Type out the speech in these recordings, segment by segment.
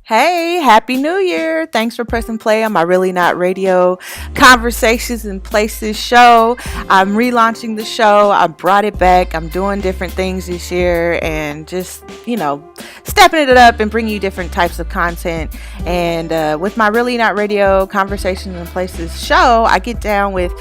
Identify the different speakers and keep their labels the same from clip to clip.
Speaker 1: Hey, Happy New Year. Thanks for pressing play on my Really Not Radio Conversations in Places show. I'm relaunching the show. I brought it back. I'm doing different things this year and just, stepping it up and bringing you different types of content. And with my Really Not Radio Conversations in Places show, I get down with,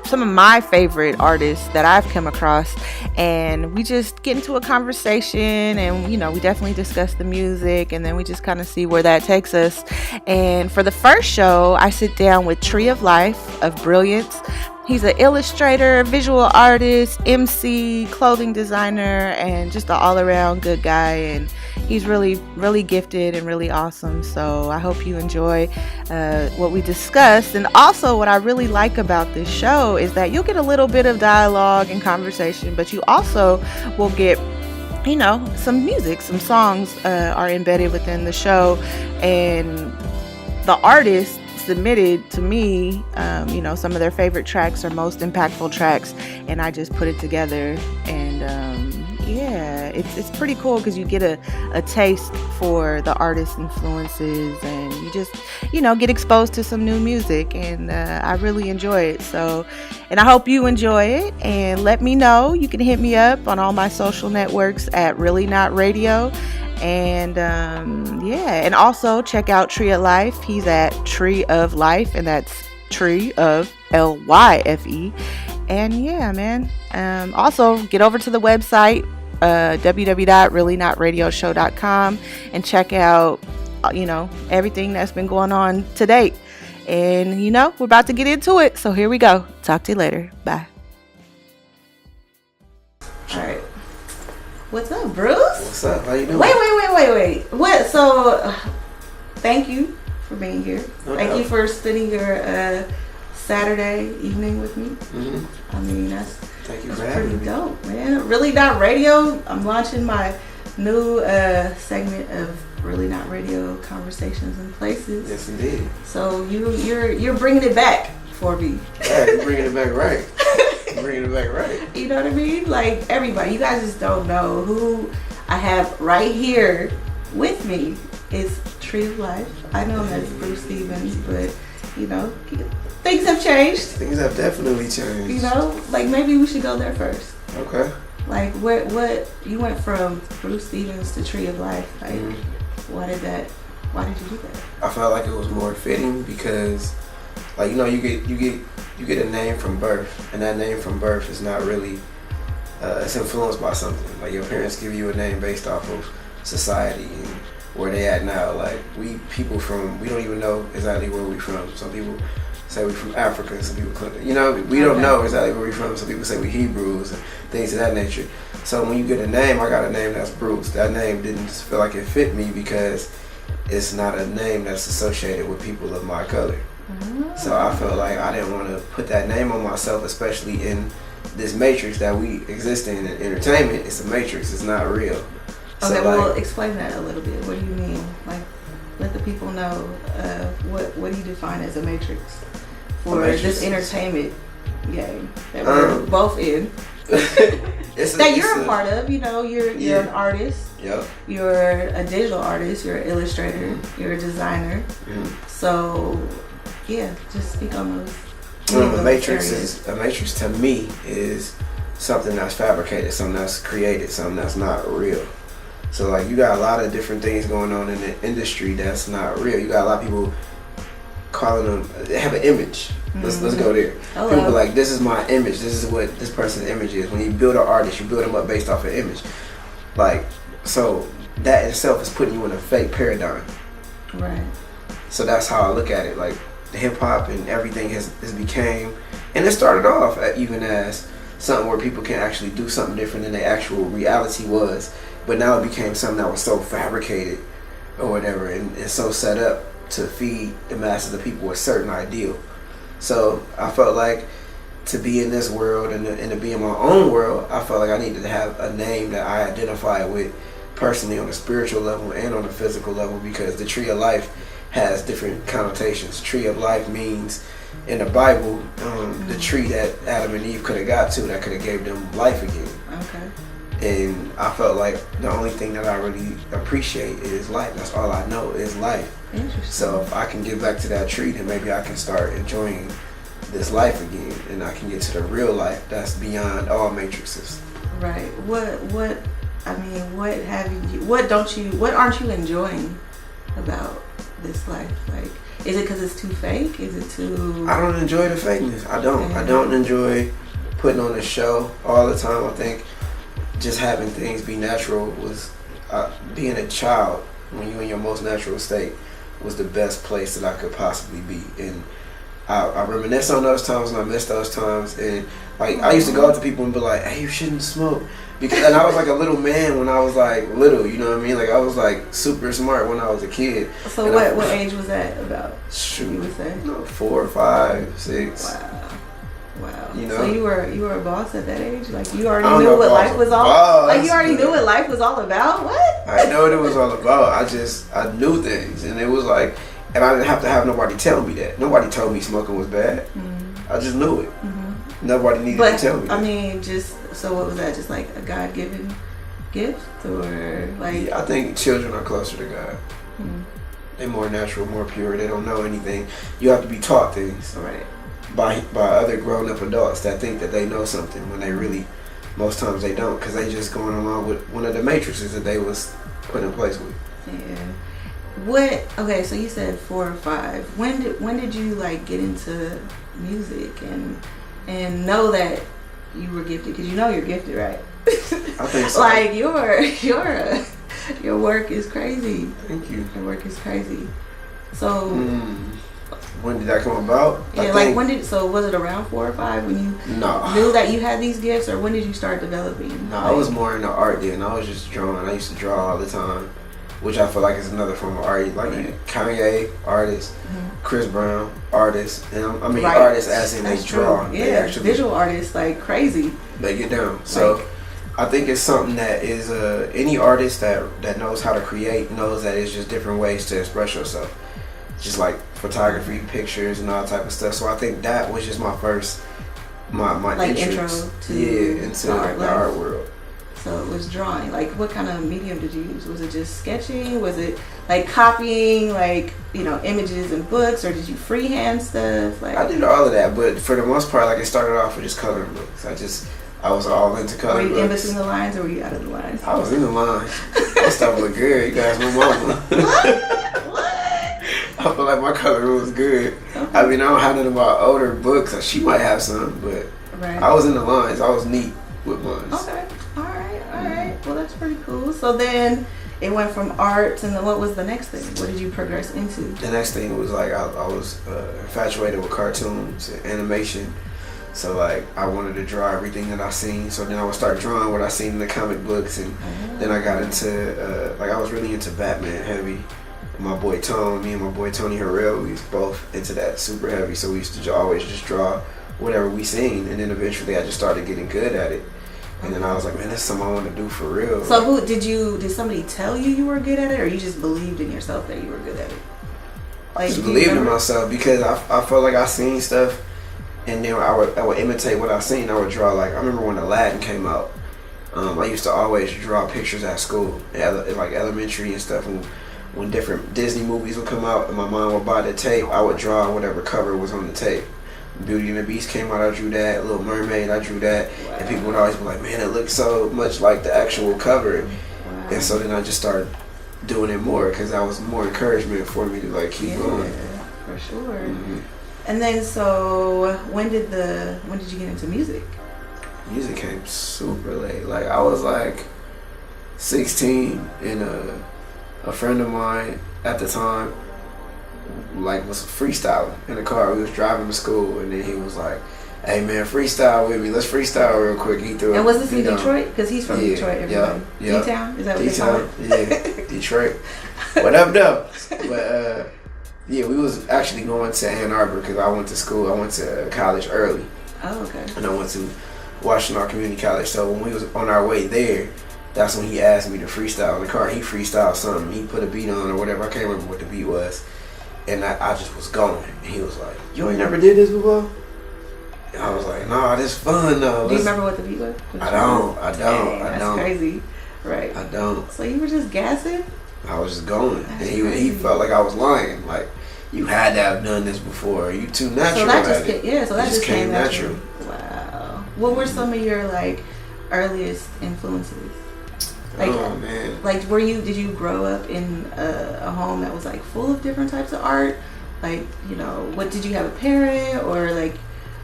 Speaker 1: some of my favorite artists that I've come across. And we just get into a conversation and, we definitely discuss the music and then we just kind of see where that takes us. And for the first show, I sit down with Tree of Life of Brilliance. He's an illustrator, visual artist, MC, clothing designer, and just an all-around good guy. And he's really, really gifted and really awesome. So I hope you enjoy what we discussed. And also what I really like about this show is that you'll get a little bit of dialogue and conversation, but you also will get some music, some songs are embedded within the show, and the artist submitted to me, some of their favorite tracks or most impactful tracks, and I just put it together. And it's pretty cool because you get a taste for the artist's influences, and you just get exposed to some new music, and I really enjoy it. So, and I hope you enjoy it, and let me know. You can hit me up on all my social networks at Really Not Radio. And and also check out Tree of Life. He's at Tree of Life, and that's Tree of Lyfe. And yeah, man. Also get over to the website www.reallynotradioshow.com and check out everything that's been going on to date. And we're about to get into it, so here we go. Talk to you later. Bye. All right. What's up, Bruce?
Speaker 2: What's up? How you doing?
Speaker 1: Wait. What? So, thank you for being here. Thank you for spending your Saturday evening with me.
Speaker 2: Mm-hmm.
Speaker 1: I mean, that's pretty dope, man. Really Not Radio. I'm launching my new segment of Really Not Radio Conversations in Places.
Speaker 2: Yes, indeed.
Speaker 1: So you're bringing it back for me.
Speaker 2: Yeah, you're bringing it back right. Bringing it back right.
Speaker 1: You know what I mean? Like, everybody, you guys just don't know who I have right here with me is Tree of Life. I know him as Bruce Stevens, but things have changed.
Speaker 2: Things have definitely changed.
Speaker 1: Like maybe we should go there first.
Speaker 2: Okay.
Speaker 1: Like what you went from Bruce Stevens to Tree of Life. Like why did you do that?
Speaker 2: I felt like it was more fitting because you get a name from birth, and that name from birth is not really it's influenced by something. Like your parents give you a name based off of society and where they at now. Like we don't even know exactly where we from. Some people say we from Africa, some people we don't know exactly where we from. Some people say we Hebrews and things of that nature. So when you get a name, I got a name that's Bruce. That name didn't feel like it fit me because it's not a name that's associated with people of my color. So I felt like I didn't want to put that name on myself, especially in this matrix that we exist in entertainment. It's a matrix, it's not real.
Speaker 1: Okay, well, explain that a little bit. What do you mean? Like, let the people know what do you define as a matrix for this entertainment game that we're both in? That you're a part of. You're an artist.
Speaker 2: Yep. You're
Speaker 1: a digital artist. You're an illustrator. Mm-hmm. You're a designer. Mm-hmm. So, yeah, just speak on those.
Speaker 2: A matrix to me is something that's fabricated, something that's created, something that's not real. So like you got a lot of different things going on in the industry that's not real. You got a lot of people calling them, they have an image. Let's go there. People are like, this is my image. This is what this person's image is. When you build an artist, you build them up based off an image. Like, so that itself is putting you in a fake paradigm.
Speaker 1: Right.
Speaker 2: So that's how I look at it. Like the hip hop and everything has became, and it started off even as something where people can actually do something different than the actual reality was. But now it became something that was so fabricated or whatever and so set up to feed the masses of people a certain ideal. So I felt like to be in this world and to be in my own world, I felt like I needed to have a name that I identify with personally on a spiritual level and on a physical level, because the Tree of Life has different connotations. Tree of Life means in the Bible the tree that Adam and Eve could have got to that could have gave them life again.
Speaker 1: Okay.
Speaker 2: And I felt like the only thing that I really appreciate is life. That's all I know is life.
Speaker 1: Interesting.
Speaker 2: So if I can get back to that tree, then maybe I can start enjoying this life again, and I can get to the real life that's beyond all matrices.
Speaker 1: Right. What aren't you enjoying about this life? Like, is it because it's too fake? Is it too...
Speaker 2: I don't enjoy the fakeness. I don't enjoy putting on a show all the time. I think just having things be natural was, being a child when you're in your most natural state was the best place that I could possibly be. And I reminisce on those times and I miss those times. And like, I used to go up to people and be like, hey, you shouldn't smoke. And I was like a little man when I was like little, you know what I mean? Like, I was like super smart when I was a kid.
Speaker 1: So what age was that about?
Speaker 2: Shoot,
Speaker 1: you would say?
Speaker 2: 4, 5, 6.
Speaker 1: Wow.
Speaker 2: You know?
Speaker 1: So you were a boss at that age? Like, you already knew what life was all about? Like, you already knew what life was all about? What?
Speaker 2: I know what it was all about. I knew things, and it was like, and I didn't have to have nobody tell me that. Nobody told me smoking was bad. I just knew it. Nobody needed to tell me that.
Speaker 1: I mean, so what was that? Just like a God-given gift, or like?
Speaker 2: Yeah, I think children are closer to God. They're more natural, more pure. They don't know anything. You have to be taught things,
Speaker 1: right,
Speaker 2: by other grown-up adults that think that they know something when they really, most times they don't, because they just going along with one of the matrices that they was put in place with.
Speaker 1: Yeah. Okay, so you said 4 or 5. When did you like get into music and know that you were gifted? Because you know you're gifted, right?
Speaker 2: I think so.
Speaker 1: Like, your work is crazy.
Speaker 2: Thank you.
Speaker 1: Your work is crazy. So
Speaker 2: when did that come about?
Speaker 1: Yeah, like was it around 4 or 5 when you knew that you had these gifts, or when did you start developing?
Speaker 2: No, I was more into art then. I was just drawing. I used to draw all the time, which I feel like is another form of art. Like Kanye, artist, Chris Brown, artist, and I mean artists as in they draw.
Speaker 1: Yeah,
Speaker 2: they actually
Speaker 1: visual artists like crazy.
Speaker 2: They get down. So I think it's something that is any artist that knows how to create knows that it's just different ways to express yourself. Just like photography, pictures, and all type of stuff. So I think that was just my first, my
Speaker 1: like
Speaker 2: entrance,
Speaker 1: intro to
Speaker 2: into the art world.
Speaker 1: So it was drawing. Like, what kind of medium did you use? Was it just sketching? Was it like copying, like, you know, images and books, or did you freehand stuff? Like,
Speaker 2: I did all of that, but for the most part, like, it started off with just coloring books. I was all into coloring books.
Speaker 1: Were you in between the lines, or were you out of the lines?
Speaker 2: I was in the lines. That stuff looked good. You guys, my mama.
Speaker 1: What?
Speaker 2: I feel like my coloring was good. Okay. I mean, I don't have none of my older books. She might have some, but I was in the lines. I was neat with mine.
Speaker 1: Okay. All right. Well, that's pretty cool. So then it went from art, and then what was the next thing? What did you progress into? The
Speaker 2: next thing was like I was infatuated with cartoons and animation. So like I wanted to draw everything that I seen. So then I would start drawing what I seen in the comic books, and then I got into like I was really into Batman heavy. Me and my boy Tony Harrell, we was both into that super heavy. So we used to always just draw whatever we seen, and then eventually I just started getting good at it. And then I was like, man, that's something I want to do for real.
Speaker 1: So did somebody tell you were good at it, or you just believed in yourself that you were good at it?
Speaker 2: Like, I just believed in myself because I felt like I seen stuff, and then I would imitate what I seen. I would draw. Like, I remember when Aladdin came out, I used to always draw pictures at school, like elementary and stuff. And when different Disney movies would come out and my mom would buy the tape, I would draw whatever cover was on the tape. Beauty and the Beast came out, I drew that. Little Mermaid, I drew that. Wow. And people would always be like, man, it looks so much like the actual cover. Wow. And so then I just started doing it more because that was more encouragement for me to like keep going.
Speaker 1: For sure. And then so when did you get into music?
Speaker 2: Music came super late. Like I was like 16 and a friend of mine at the time like was freestyling in the car. We was driving to school, and then he was like, hey man, freestyle with me. Let's freestyle real quick. He threw.
Speaker 1: And was this in Detroit? Because he's from Detroit. Everybody. D-Town? Is that what they call it?
Speaker 2: Yeah, Detroit. What up, though? But yeah, we was actually going to Ann Arbor because I went to college early.
Speaker 1: Oh, okay.
Speaker 2: And I went to Washington Community College. So when we was on our way there, that's when he asked me to freestyle in the car. He freestyled something. He put a beat on or whatever. I can't remember what the beat was. And I just was going. And he was like, you ain't never did this before? I was like, nah, this fun though.
Speaker 1: Do you remember what the beat was?
Speaker 2: I don't.
Speaker 1: Dang, that's crazy. Right.
Speaker 2: I don't.
Speaker 1: So you were just gassing?
Speaker 2: I was just going.
Speaker 1: That's
Speaker 2: And he felt like I was lying. Like, you had to have done this before. You too natural.
Speaker 1: So that
Speaker 2: at
Speaker 1: just
Speaker 2: it.
Speaker 1: so that just came natural.
Speaker 2: natural.
Speaker 1: Wow. What were some of your like earliest influences? Like,
Speaker 2: oh man.
Speaker 1: Like, did you grow up in a home that was like full of different types of art? Like, you know, what did you have a parent or like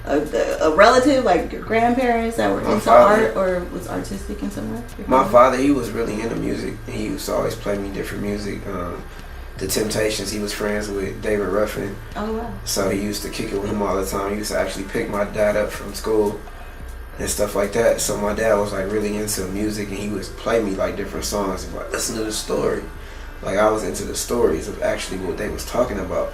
Speaker 1: a relative, like your grandparents that were into art or was artistic in some way?
Speaker 2: My father, he was really into music. He used to always play me different music. The Temptations, he was friends with David Ruffin.
Speaker 1: Oh wow.
Speaker 2: So he used to kick it with him all the time. He used to actually pick my dad up from school and stuff like that. So my dad was like really into music and he would play me like different songs and like, listen to the story. Like I was into the stories of actually what they was talking about.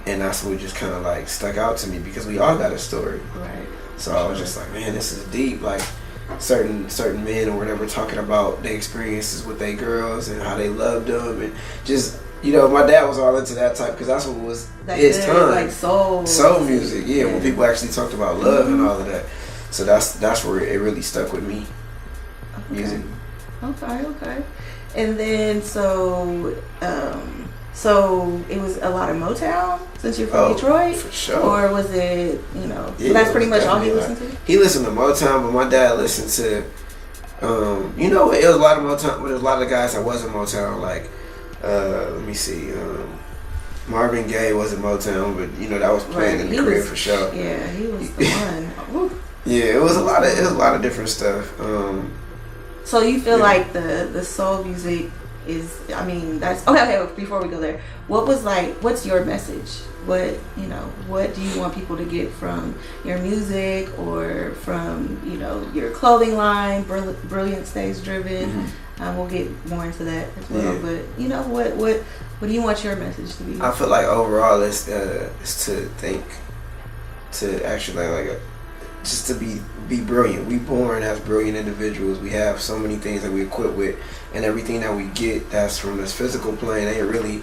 Speaker 2: And that's what just kind of like stuck out to me because we all got a story.
Speaker 1: Right.
Speaker 2: So I was just like, man, this is deep. Like certain men or whatever talking about their experiences with their girls and how they loved them and just, you know, my dad was all into that type because that's what was his time.
Speaker 1: Like soul
Speaker 2: music, yeah, when people actually talked about love and all of that. So that's where it really stuck with me.
Speaker 1: Okay.
Speaker 2: Music.
Speaker 1: Okay. And then so it was a lot of Motown since you're from Detroit?
Speaker 2: For sure.
Speaker 1: Or was it, you know,
Speaker 2: yeah,
Speaker 1: so that's pretty much all he listened to?
Speaker 2: He listened to Motown, but my dad listened to, you know, it was a lot of Motown, but there was a lot of guys that wasn't Motown, like, let me see, Marvin Gaye wasn't Motown, but, you know, that was playing in the crib for sure.
Speaker 1: Yeah, he was the one.
Speaker 2: Yeah, it was a lot of different stuff.
Speaker 1: So you feel like the soul music is, I mean, that's okay. Before we go there, what's your message? What do you want people to get from your music or from, you know, your clothing line? Brilliance stays driven. Mm-hmm. We'll get more into that as well. Yeah. But you know, what do you want your message to be?
Speaker 2: I feel like overall it's to think, to actually just to be brilliant. We born as brilliant individuals. We have so many things that we equip with, and everything that we get that's from this physical plane ain't really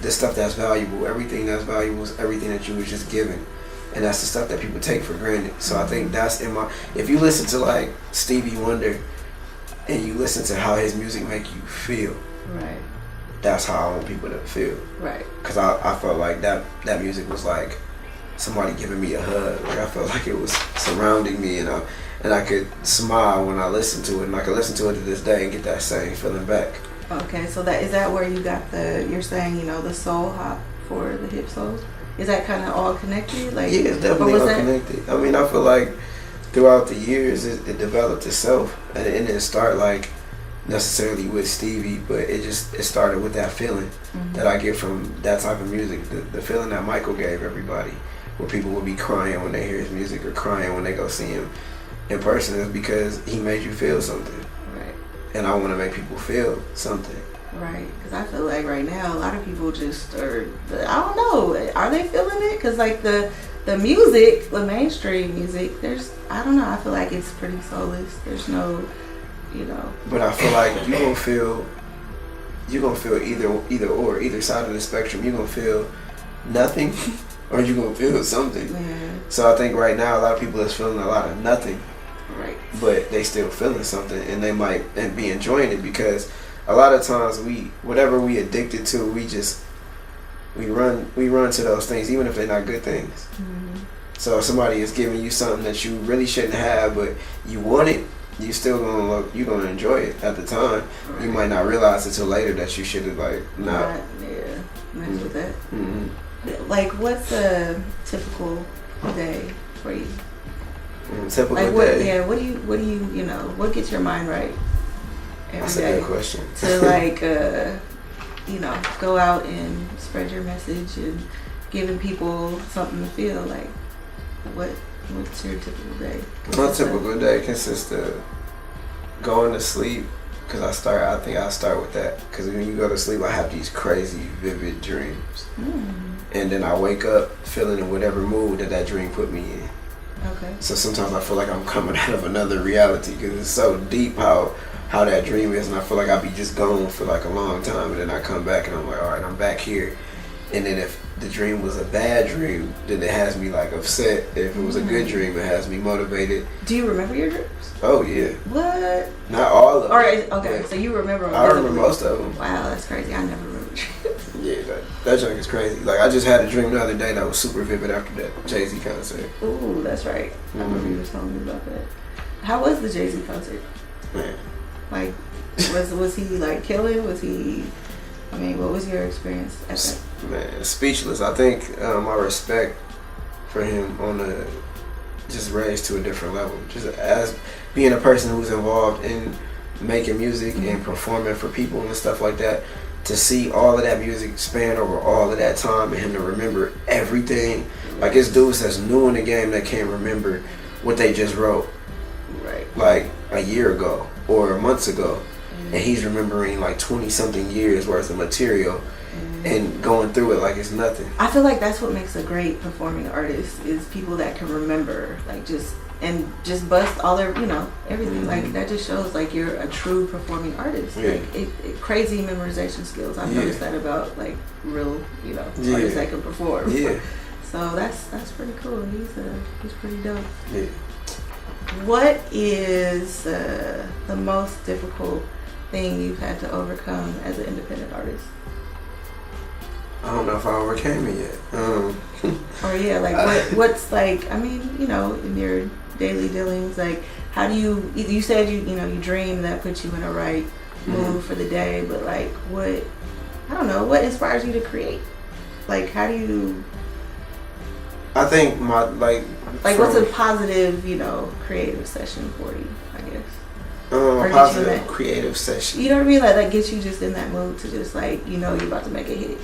Speaker 2: the stuff that's valuable. Everything that's valuable is everything that you was just given, and that's the stuff that people take for granted. So I think that's if you listen to like Stevie Wonder and you listen to how his music make you feel,
Speaker 1: right,
Speaker 2: that's how I want people to feel,
Speaker 1: right,
Speaker 2: because I felt like that music was like somebody giving me a hug. Like I felt like it was surrounding me, and I could smile when I listened to it, and I could listen to it to this day and get that same feeling back.
Speaker 1: Okay, so is that where you got you're saying, you know, the soul hop for the hip souls? Is that kind of all connected? Like,
Speaker 2: yeah, it's definitely all connected. I mean, I feel like throughout the years it developed itself, and it didn't start like necessarily with Stevie, but it started with that feeling that I get from that type of music, the feeling that Michael gave everybody, where people would be crying when they hear his music or crying when they go see him in person, is because he made you feel something.
Speaker 1: Right.
Speaker 2: And I want to make people feel something. Right.
Speaker 1: Because I feel like right now a lot of people just are, I don't know, are they feeling it? Because like the music, the mainstream music, I don't know, I feel like it's pretty soulless. There's no, you know. But
Speaker 2: I feel like you're gonna feel either side of the spectrum. You're gonna feel nothing or you're gonna feel something.
Speaker 1: Yeah.
Speaker 2: So I think right now a lot of people is feeling a lot of nothing.
Speaker 1: Right.
Speaker 2: But they still feeling something, and they might be enjoying it, because a lot of times whatever we addicted to, we run to those things, even if they're not good things. Mm-hmm. So if somebody is giving you something that you really shouldn't have, but you want it, you're gonna enjoy it at the time. Right. You might not realize until later that you should have not.
Speaker 1: Yeah, mess with that.
Speaker 2: Mm-hmm.
Speaker 1: Like, what's a typical day for you?
Speaker 2: Typical day.
Speaker 1: Yeah. What do you you know? What gets your mind right every
Speaker 2: That's
Speaker 1: day?
Speaker 2: a good question.
Speaker 1: To you know, go out and spread your message and giving people something to feel like. What's your typical day?
Speaker 2: My typical day consists of going to sleep, because I think I start with that, because when you go to sleep I have these crazy vivid dreams, and then I wake up feeling in whatever mood that dream put me in.
Speaker 1: Okay.
Speaker 2: So sometimes I feel like I'm coming out of another reality, because it's so deep how that dream is, and I feel like I'll be just gone for like a long time, and then I come back and I'm like, all right, I'm back here. And then if the dream was a bad dream, then it has me like upset. If it was a good dream, it has me motivated.
Speaker 1: Do you remember your dreams?
Speaker 2: Oh yeah.
Speaker 1: What?
Speaker 2: Not all of them.
Speaker 1: All right. Okay. So you remember them?
Speaker 2: I remember most of them.
Speaker 1: Wow, that's crazy. I never remember dreams.
Speaker 2: Yeah, that junk is crazy. Like I just had a dream the other day that was super vivid after that Jay-Z concert.
Speaker 1: Ooh, that's right. I remember you were telling me about that. How was the Jay-Z concert?
Speaker 2: Man.
Speaker 1: Like, was he like killing? Was he? I mean, what was your experience at that?
Speaker 2: Man, speechless. I think my respect for him just raised to a different level. Just as being a person who's involved in making music and performing for people and stuff like that, to see all of that music span over all of that time and him to remember everything. Like it's dudes that's new in the game that can't remember what they just wrote.
Speaker 1: Right.
Speaker 2: Like a year ago or months ago. And he's remembering like 20 something years worth of material and going through it like it's nothing.
Speaker 1: I feel like that's what makes a great performing artist is people that can remember, like just bust all their, everything. Like that just shows like you're a true performing artist.
Speaker 2: Yeah.
Speaker 1: Like it crazy memorization skills. I've noticed that about like real, artists that can perform.
Speaker 2: Yeah.
Speaker 1: So that's pretty cool. He's pretty dope.
Speaker 2: Yeah.
Speaker 1: What is the most difficult thing you've had to overcome as an independent artist?
Speaker 2: I don't know if I overcame it yet.
Speaker 1: Or yeah, like what's like, I mean, in your daily dealings, like how do you said you dream that puts you in a right mood for the day, but like what inspires you to create? Like how do you,
Speaker 2: I think
Speaker 1: what's a positive, creative session for you, I guess?
Speaker 2: A positive creative session.
Speaker 1: You know what I mean? Like that gets you just in that mood to just like, you're about to make a hit.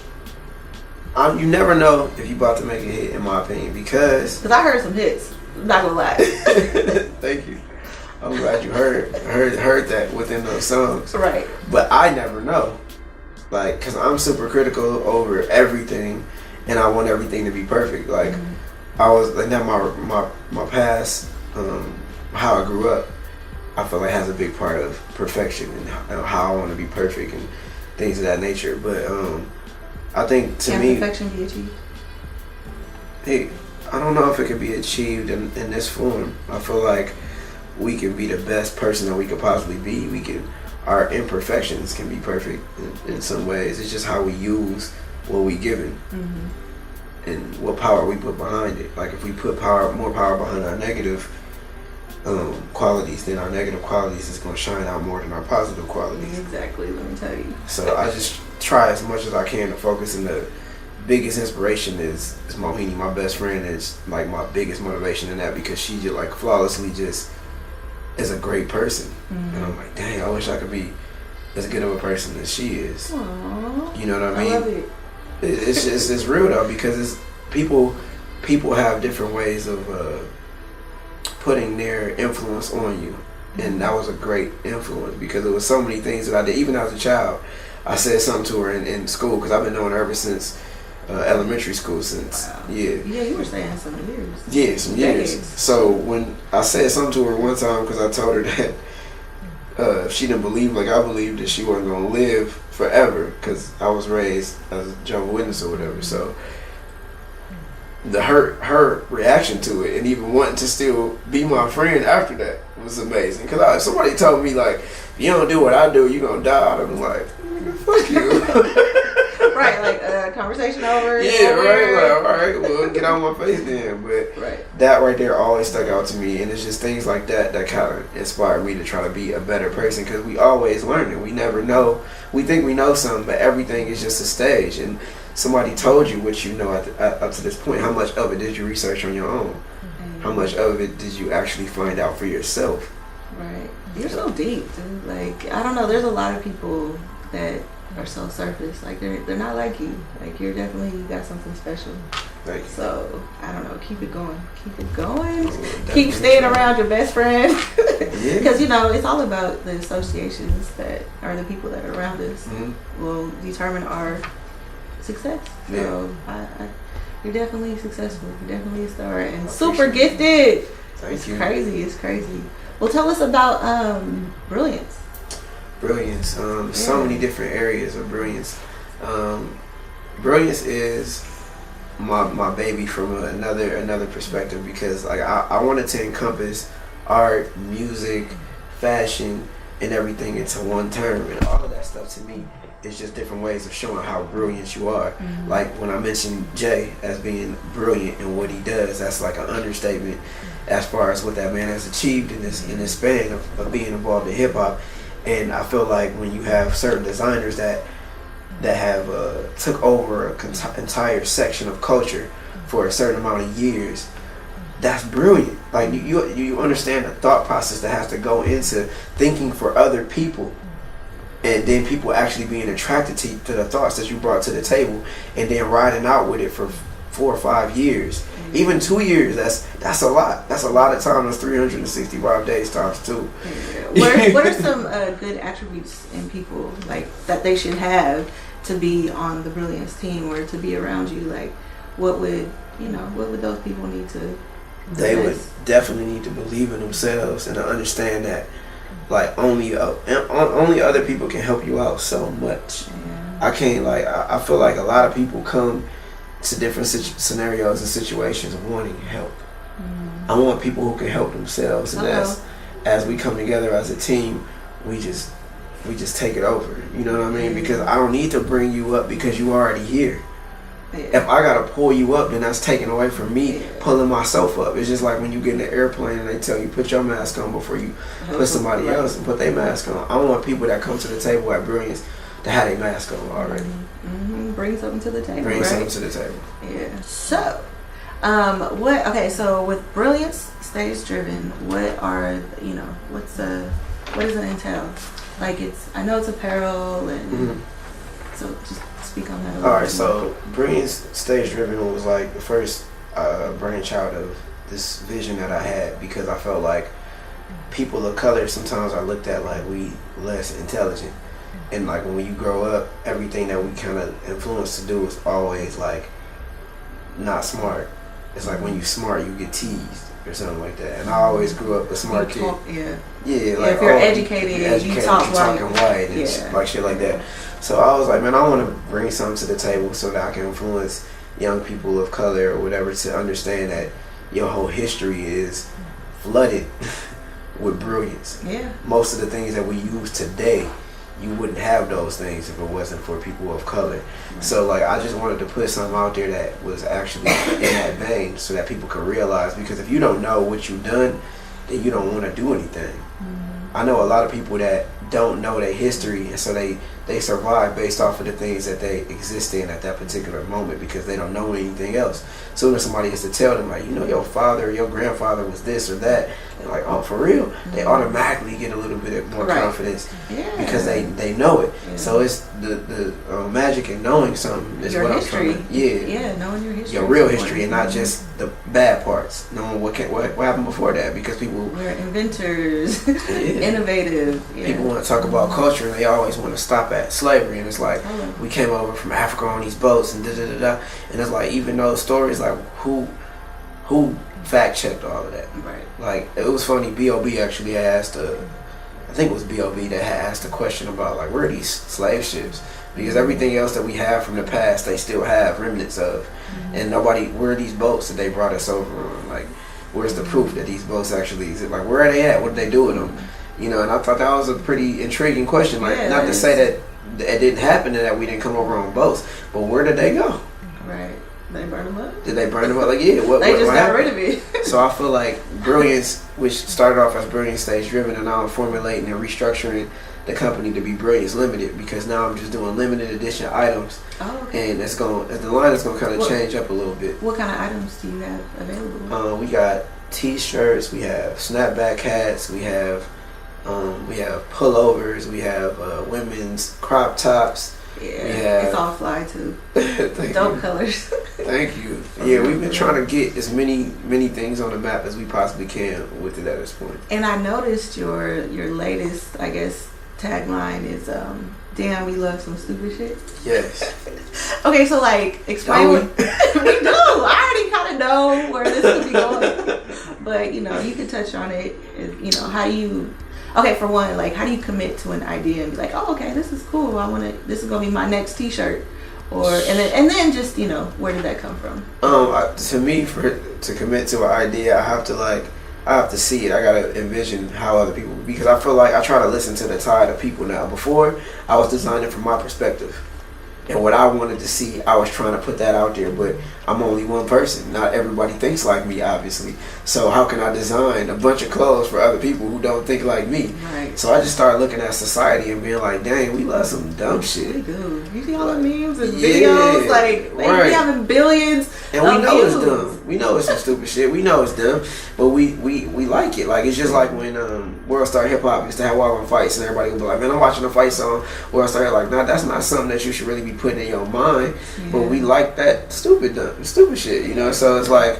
Speaker 2: You never know if you're about to make a hit, in my opinion, because
Speaker 1: I heard some hits. I'm not gonna lie.
Speaker 2: Thank you. I'm glad you heard that within those songs.
Speaker 1: Right.
Speaker 2: But I never know, like, cause I'm super critical over everything, and I want everything to be perfect. Like, I was like that. My past, how I grew up, I feel like has a big part of perfection and how I want to be perfect and things of that nature. But I think to me,
Speaker 1: perfection be achieved?
Speaker 2: Hey, I don't know if it can be achieved in this form. I feel like we can be the best person that we could possibly be. Our imperfections can be perfect in some ways. It's just how we use what we given and what power we put behind it. Like if we put more power behind our negative qualities, then our negative qualities is going to shine out more than our positive qualities.
Speaker 1: Exactly, let me tell you.
Speaker 2: So I just try as much as I can to focus, and the biggest inspiration is Mohini, my best friend, is like my biggest motivation in that, because she just like flawlessly just is a great person. And I'm like, dang, I wish I could be as good of a person as she is.
Speaker 1: Aww.
Speaker 2: You know what I mean?
Speaker 1: I love it.
Speaker 2: It's just, it's real though, because it's people have different ways of putting their influence on you, and that was a great influence, because there was so many things that I did. Even as a child, I said something to her in school, because I've been knowing her ever since elementary school. Yeah,
Speaker 1: you were saying some years.
Speaker 2: Yeah, some years.
Speaker 1: Decades.
Speaker 2: So when I said something to her one time, because I told her that if she didn't believe like I believed, that she wasn't going to live forever, because I was raised as a Jehovah's Witness or whatever. So her reaction to it, and even wanting to still be my friend after that, was amazing. Because if somebody told me like, if you don't do what I do, you're going to die, I'd be like, fuck you.
Speaker 1: Right, like conversation over.
Speaker 2: Yeah, right. Like, all right, well, get out of my face then. But that right there always stuck out to me, and it's just things like that kind of inspired me to try to be a better person, because we always learning. We never know. We think we know something, but everything is just a stage. And somebody told you what you know up to this point. How much of it did you research on your own? How much of it did you actually find out for yourself?
Speaker 1: Right. You're so deep, dude. Like, I don't know. There's a lot of people that are so surface. Like, they're not like you. Like, you got something special.
Speaker 2: Thank you.
Speaker 1: So, I don't know. Keep it going. Keep it going. Keep staying around your best friend. Because, it's all about the associations that are the people that are around us will determine our success. So, you're definitely successful. You're definitely a star and super gifted.
Speaker 2: Thank you.
Speaker 1: It's crazy. Well, tell us about Brilliance.
Speaker 2: Brilliance. So many different areas of Brilliance. Brilliance is my baby from another perspective, because like I wanted to encompass art, music, fashion, and everything into one term, and all of that stuff to me is just different ways of showing how brilliant you are. Mm-hmm. Like when I mentioned Jay as being brilliant in what he does, that's like an understatement as far as what that man has achieved in this span of being involved in hip hop. And I feel like when you have certain designers that have took over an entire section of culture for a certain amount of years, that's brilliant. Like you understand the thought process that has to go into thinking for other people, and then people actually being attracted to the thoughts that you brought to the table, and then riding out with it for 4 or 5 years, even 2 years. That's a lot. That's a lot of time. That's 365 days times 2.
Speaker 1: Yeah. What are some good attributes in people like that they should have to be on the Brilliance team or to be around you? Like, what would those people need to?
Speaker 2: They would definitely need to believe in themselves and to understand that, like, only other people can help you out so much. Yeah. I can't, like, I feel like a lot of people come to different scenarios and situations wanting help. Mm. I want people who can help themselves, and as we come together as a team, we just take it over. You know what I mean? Because I don't need to bring you up because you already here. Yeah. If I gotta pull you up, then that's taken away from me pulling myself up. It's just like when you get in the airplane and they tell you put your mask on before you put somebody else and put their mask on. I want people that come to the table at Brilliance to have their mask on already.
Speaker 1: Mm-hmm. Bring something to the table.
Speaker 2: Bring something to the table.
Speaker 1: Yeah. So, so with Brilliance, stage driven, what does it entail? Like, I know it's apparel, and so just speak on that a little bit.
Speaker 2: Alright, so Brilliance Stage Driven was like the first branch out of this vision that I had, because I felt like people of color sometimes are looked at like we less intelligent. And like when you grow up, everything that we kind of influenced to do is always like not smart. It's like when you smart, you get teased or something like that. And I always grew up a smart kid. Yeah, like
Speaker 1: if you're educated, you talk
Speaker 2: talking white and like shit like that. So I was like, man, I want to bring something to the table so that I can influence young people of color or whatever to understand that your whole history is flooded with brilliance. Yeah. Most of the things that we use today, you wouldn't have those things if it wasn't for people of color. Right. So like I just wanted to put something out there that was actually in that vein so that people could realize, because if you don't know what you've done, then you don't want to do anything. Mm-hmm. I know a lot of people that don't know their history, and so they survive based off of the things that they exist in at that particular moment because they don't know anything else. So when somebody has to tell them, like, your father or your grandfather was this or that, they're like, oh, for real? Mm-hmm. They automatically get a little bit more confidence because they know it. Yeah. So it's the magic in knowing something is
Speaker 1: your
Speaker 2: what
Speaker 1: history.
Speaker 2: I'm trying to,
Speaker 1: knowing your history.
Speaker 2: Your real history, and not just the bad parts. Knowing what happened before that, because we're
Speaker 1: inventors, innovative. Yeah.
Speaker 2: People want to talk about culture, and they always want to stop at slavery, and it's like we came over from Africa on these boats and and it's like, even those stories, like who fact checked all of that? Right. Like, it was funny, B.O.B. actually asked I think it was B.O.B. that had asked a question about like, where are these slave ships? Because everything else that we have from the past, they still have remnants of. Mm-hmm. And where are these boats that they brought us over on? Like, where's the proof that these boats actually exist? Like, where are they at? What did they do with them? And I thought that was a pretty intriguing question. Like, not to say that it didn't happen and that we didn't come over on boats, but where did they go?
Speaker 1: Right. They burn them up?
Speaker 2: Did they burn them up? Like, yeah. What
Speaker 1: just got
Speaker 2: happened?
Speaker 1: rid of it.
Speaker 2: So I feel like Brilliance, which started off as Brilliance Stage Driven, and now I'm formulating and restructuring the company to be Brilliance Limited, because now I'm just doing limited edition items. Oh, okay. And the line is going to kind of change up a little bit.
Speaker 1: What kind of items do you have available?
Speaker 2: We got t-shirts, we have snapback hats, we have pullovers, we have women's crop tops.
Speaker 1: Yeah, it's all fly too. Dope colors.
Speaker 2: Thank you. Yeah, we've been trying to get as many things on the map as we possibly can with it at this point.
Speaker 1: And I noticed your latest, I guess, tagline is damn, we love some stupid shit.
Speaker 2: Yes.
Speaker 1: Okay, so like, explain what we do. I already kind of know where this could be going, but you can touch on it. How do you? Okay, for one, like, how do you commit to an idea and be like, oh, okay, this is cool. This is gonna be my next T-shirt, or and then just where did that come from?
Speaker 2: To me, to commit to an idea, I have to see it. I gotta envision how other people, because I feel like I try to listen to the tide of people now. Before, I was designing from my perspective. And what I wanted to see, I was trying to put that out there, but I'm only one person. Not everybody thinks like me, obviously. So how can I design a bunch of clothes for other people who don't think like me?
Speaker 1: Right.
Speaker 2: So I just started looking at society and being like, dang, we love some dumb shit.
Speaker 1: We do. You see all the memes and videos, like we having billions
Speaker 2: and we know
Speaker 1: views.
Speaker 2: It's dumb. We know it's some stupid shit. We know it's dumb, but we like it. Like, it's just like when World Star Hip Hop used to have walk-on fights, and everybody would be like, man, I'm watching a fight song. World Star, like, nah, that's not something that you should really be putting in your mind. Yeah. But we like that stupid shit, So it's like,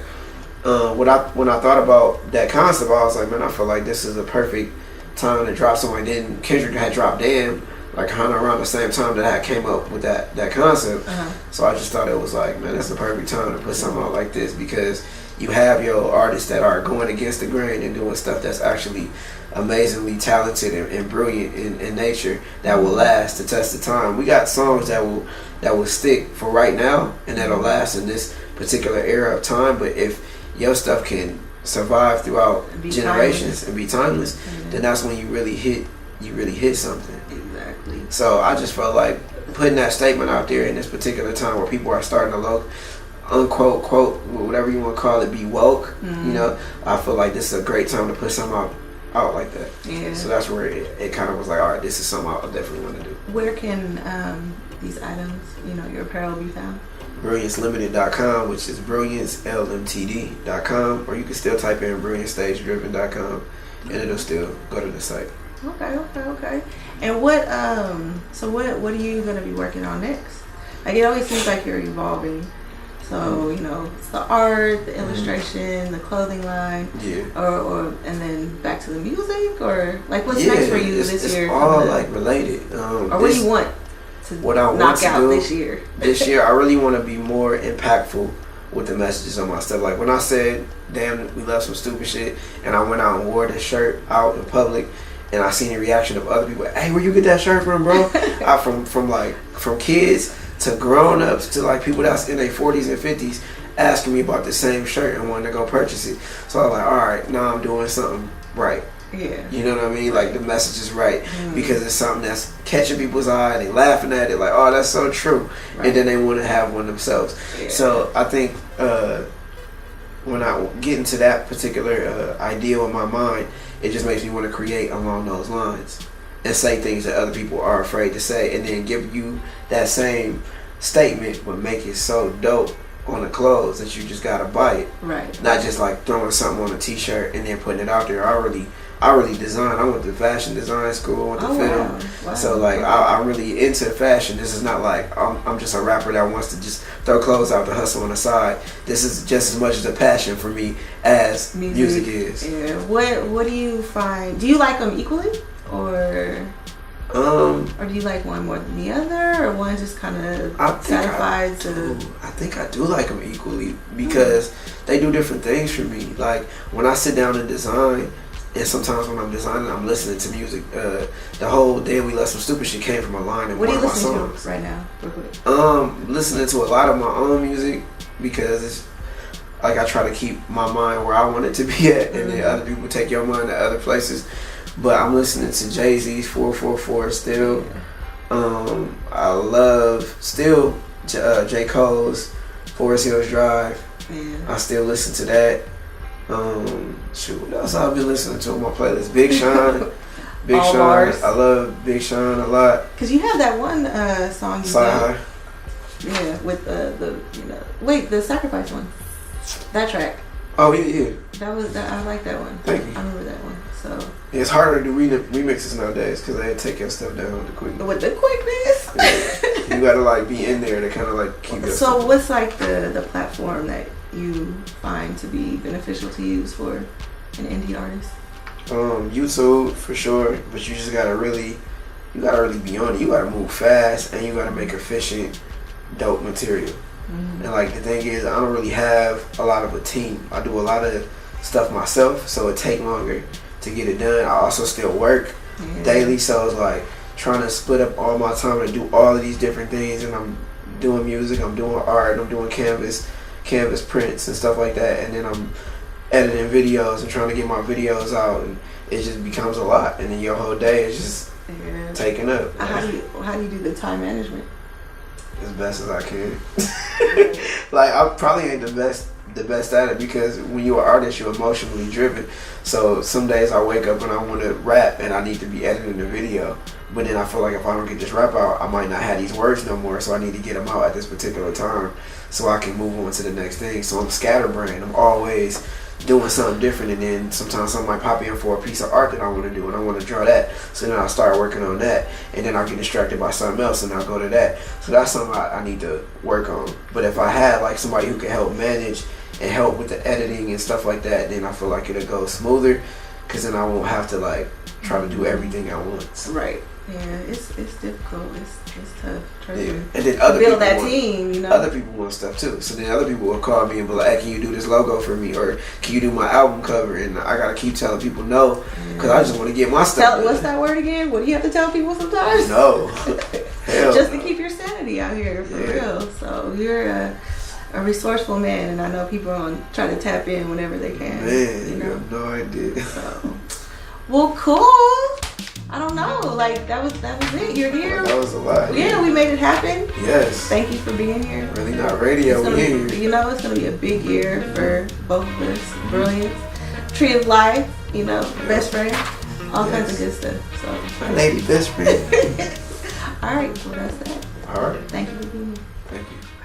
Speaker 2: when I thought about that concept, I was like, man, I feel like this is a perfect time to drop something. Then Kendrick had dropped Damn, like kind of around the same time that I came up with that concept. So I just thought it was like, man, that's the perfect time to put something out like this, because you have your artists that are going against the grain and doing stuff that's actually amazingly talented and brilliant in nature, that will last to test the time. We got songs that will stick for right now and that'll last in this particular era of time. But if your stuff can survive throughout generations and be timeless, then that's when you really hit something.
Speaker 1: Exactly.
Speaker 2: So I just felt like putting that statement out there in this particular time where people are starting to unquote, quote, whatever you want to call it, be woke. I feel like this is a great time to put something out like that.
Speaker 1: Yeah.
Speaker 2: So that's where it kind of was like, all right, this is something I definitely want to do.
Speaker 1: Where can these items, your apparel, be found?
Speaker 2: BrillianceLimited.com, which is BrillianceLMTD.com, or you can still type in BrillianceStageDriven.com and it'll still go to the site.
Speaker 1: Okay. And what are you going to be working on next? Like, it always seems like you're evolving. So, it's the art, the illustration, the clothing line, or and then back to the music, or like what's next for you this year?
Speaker 2: It's all like related.
Speaker 1: Or what do you want to knock out this year?
Speaker 2: This year, I really want to be more impactful with the messages on my stuff. Like when I said, damn, we love some stupid shit, and I went out and wore the shirt out in public, and I seen the reaction of other people. Hey, where you get that shirt from, bro? from kids to grown-ups to like people that's in their 40s and 50s asking me about the same shirt and wanting to go purchase it. So I was like, all right, now I'm doing something right.
Speaker 1: Yeah.
Speaker 2: You know what I mean? Like the message is right because it's something that's catching people's eye. They laughing at it like, oh, that's so true. Right. And then they want to have one themselves. Yeah. So I think when I get into that particular idea in my mind, it just makes me want to create along those lines and say things that other people are afraid to say, and then give you that same statement but make it so dope on the clothes that you just gotta buy it.
Speaker 1: Right.
Speaker 2: Not just like throwing something on a t-shirt and then putting it out there. I really design. I went to fashion design school. I went to film. Wow. So like I'm really into fashion. This is not like I'm just a rapper that wants to just throw clothes out to hustle on the side. This is just as much as a passion for me as music is.
Speaker 1: Yeah. What do you find? Do you like them equally, or do you like one more than the other, or one just kind of satisfies?
Speaker 2: I think I do like them equally because they do different things for me. Like when I sit down and design. And sometimes when I'm designing, I'm listening to music. The whole Damn We Love Some Stupid Shit came from a line in one of my songs.
Speaker 1: What are you listening to right now, real quick?
Speaker 2: Listening to a lot of my own music because it's like I try to keep my mind where I want it to be at, and then other people take your mind to other places. But I'm listening to Jay-Z's 444 still. I love still J. Cole's Forest Hills Drive. I still listen to that. What else I've been listening to on my playlist? Big Sean. Big Sean. Bars. I love Big Sean a lot.
Speaker 1: Cause you have that one song you did. Yeah, with the Sacrifice one. That track.
Speaker 2: Oh yeah.
Speaker 1: I like that one.
Speaker 2: Thank you.
Speaker 1: I remember that one. So
Speaker 2: it's harder to do remixes nowadays because they take your stuff down with the quickness.
Speaker 1: With the quickness.
Speaker 2: Yeah. You gotta like be in there to kind of like keep.
Speaker 1: So what's like the platform that you find to be beneficial to use for an indie artist?
Speaker 2: YouTube for sure, but you just gotta really be on it. You gotta move fast and you gotta make efficient, dope material. And like the thing is, I don't really have a lot of a team. I do a lot of stuff myself, so it take longer to get it done. I also still work daily, so it's like trying to split up all my time and do all of these different things, and I'm doing music, I'm doing art, I'm doing canvas prints and stuff like that, and then I'm editing videos and trying to get my videos out, and it just becomes a lot, and then your whole day is just taken up.
Speaker 1: How do you do the time management?
Speaker 2: As best as I can. Like, I probably ain't the best at it, because when you're an artist, you're emotionally driven. So some days I wake up and I want to rap and I need to be editing the video, but then I feel like if I don't get this rap out, I might not have these words no more, so I need to get them out at this particular time so I can move on to the next thing. So I'm scatterbrained. I'm always doing something different, and then sometimes something might pop in for a piece of art that I want to do, and I want to draw that, so then I'll start working on that, and then I'll get distracted by something else and I'll go to that. So that's something I need to work on. But if I had like somebody who could help manage and help with the editing and stuff like that, then I feel like it'll go smoother, because then I won't have to like try to do everything at once.
Speaker 1: Right. Yeah, it's difficult. It's tough.
Speaker 2: Yeah. And then other
Speaker 1: build
Speaker 2: people
Speaker 1: that
Speaker 2: want,
Speaker 1: team, you know.
Speaker 2: Other people want stuff too. So then other people will call me and be like, "Hey, can you do this logo for me? Or can you do my album cover?" And I gotta keep telling people no, because I just want to get my stuff.
Speaker 1: What's that word again? What do you have to tell people sometimes?
Speaker 2: No. Hell
Speaker 1: just
Speaker 2: no.
Speaker 1: to keep your sanity out here, for real. So you're a resourceful man, and I know people are try to tap in whenever they can.
Speaker 2: Man,
Speaker 1: you know?
Speaker 2: you have no idea.
Speaker 1: So, well, cool. I don't know. Like that was it. You're here.
Speaker 2: That was a lot.
Speaker 1: Yeah, we made it happen.
Speaker 2: Yes.
Speaker 1: Thank you for being here.
Speaker 2: Really Not Radio.
Speaker 1: You know, it's gonna be a big year for both of us. Brilliance, Tree of Life. You know, best friend, all kinds of good stuff. So,
Speaker 2: my lady best friend.
Speaker 1: All right. Well, that's that.
Speaker 2: All right.
Speaker 1: Thank you for being here.
Speaker 2: Thank you.